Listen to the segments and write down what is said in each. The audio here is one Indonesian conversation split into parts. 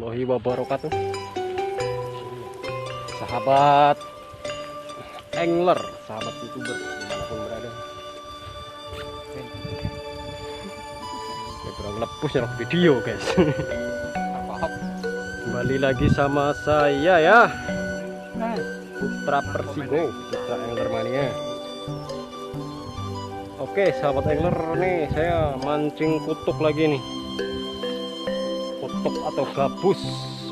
warahmatullahi wabarakatuh. Sahabat angler, sahabat youtuber dimanapun berada. Kurang lepus ya video guys. Kembali lagi sama saya ya, Putra Persigo, Putra Angler Mania. Oke sahabat angler, nih saya mancing kutuk lagi nih. Kutuk atau gabus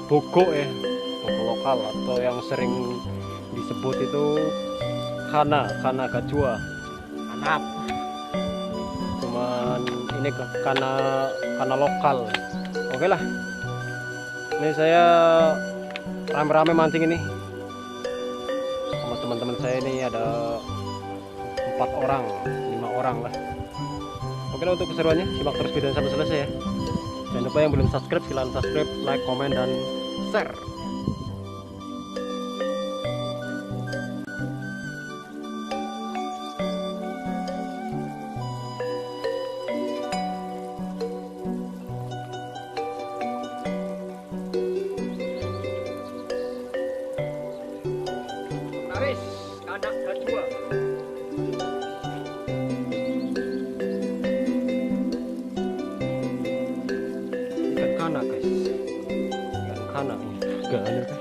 bogo ya, bogo lokal atau yang sering disebut itu kana gajua, kanap. Cuman ini kana lokal. Oke lah, ini saya rame-rame mancing ini sama teman-teman saya. Ini ada 4 orang 5 orang lah. Oke lah, untuk keseruannya simak terus video sampai selesai ya. Jangan lupa yang belum subscribe silahkan subscribe, like, komen, dan share. Naris, anak gajua. Ikan kana guys, ikan kana ini gak ada kan?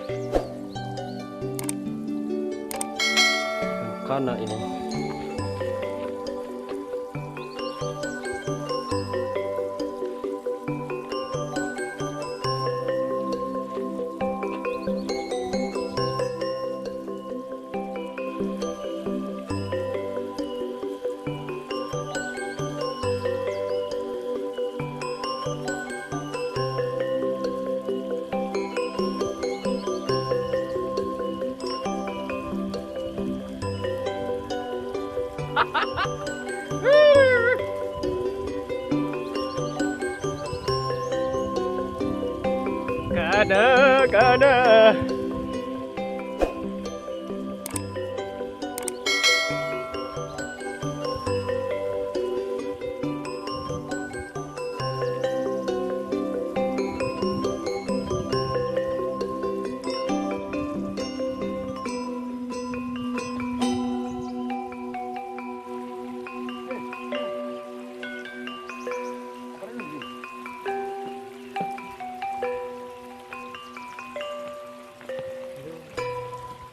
Ikan kana ini. Kada.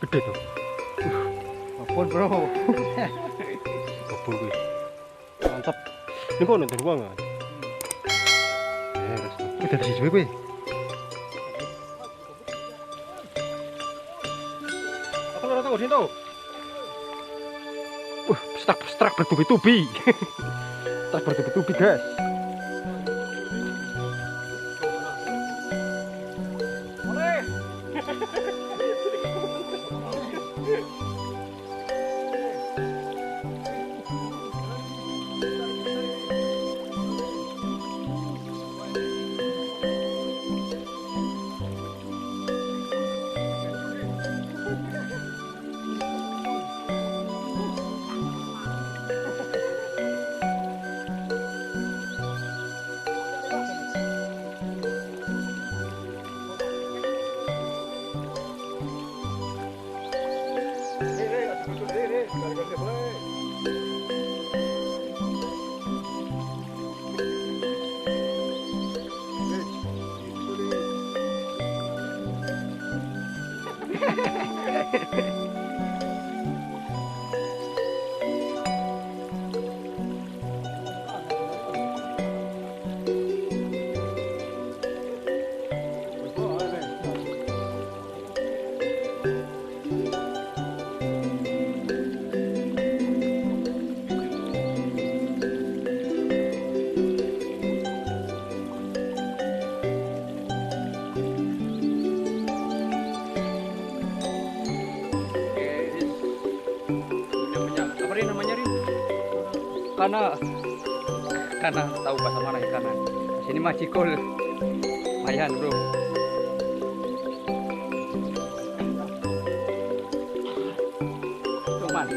Gede tuh. Apun bro. Apun gue. Mantap. Ini kok nonton gua nggak? Udah dari sini gue. Aku lo tahu sini tuh. Strak bertubi-tubi. Strak bertubi-tubi guys. Kana tahu bahasa mana ya kana. Sini mah cikul. Lumayan, bro. Cuman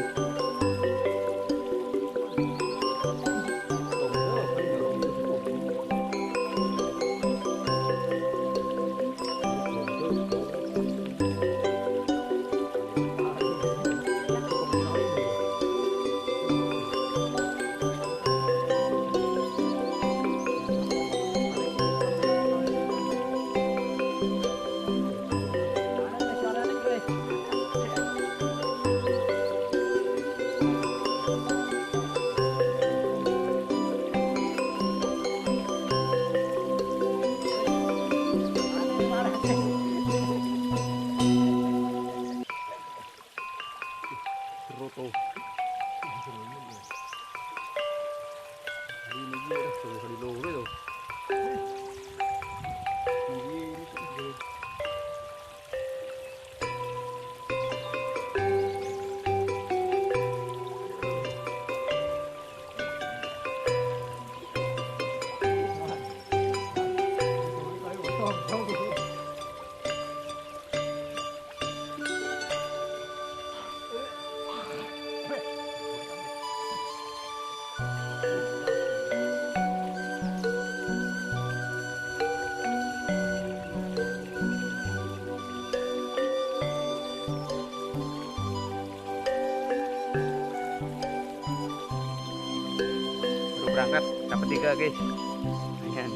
berangkat dapat 3 guys. Ayan.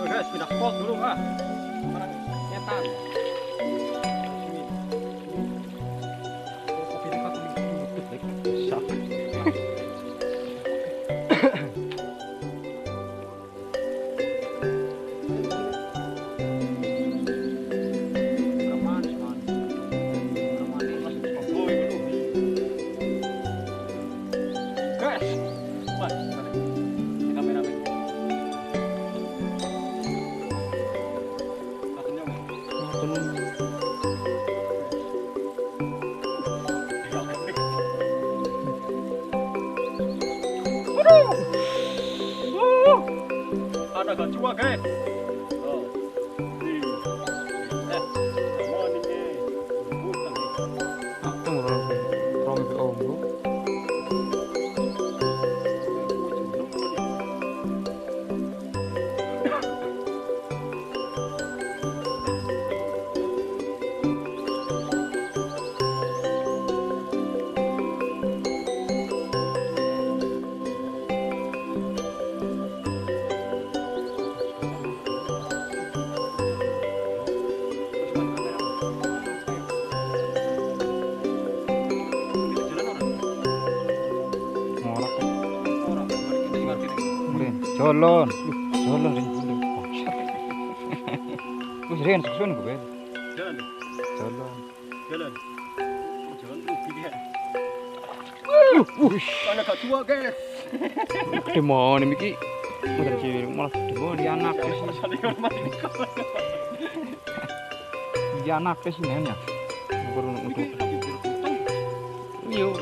Guys, pindah spot dulu ah. Sekarang nyetan. Ada gajua guys. Oh. Mau nih. Bukan nih. Itu rom ke om bro. Colon, colon rin bulu. Wis rin susun gue. Jalan. Colon. Jalan. Jalan rugi dia. Ada gajua guys. Gede mon iki. Muter cilik malah gede mon di anak sih. Di anak sih nanya. Baru nutup. Yo.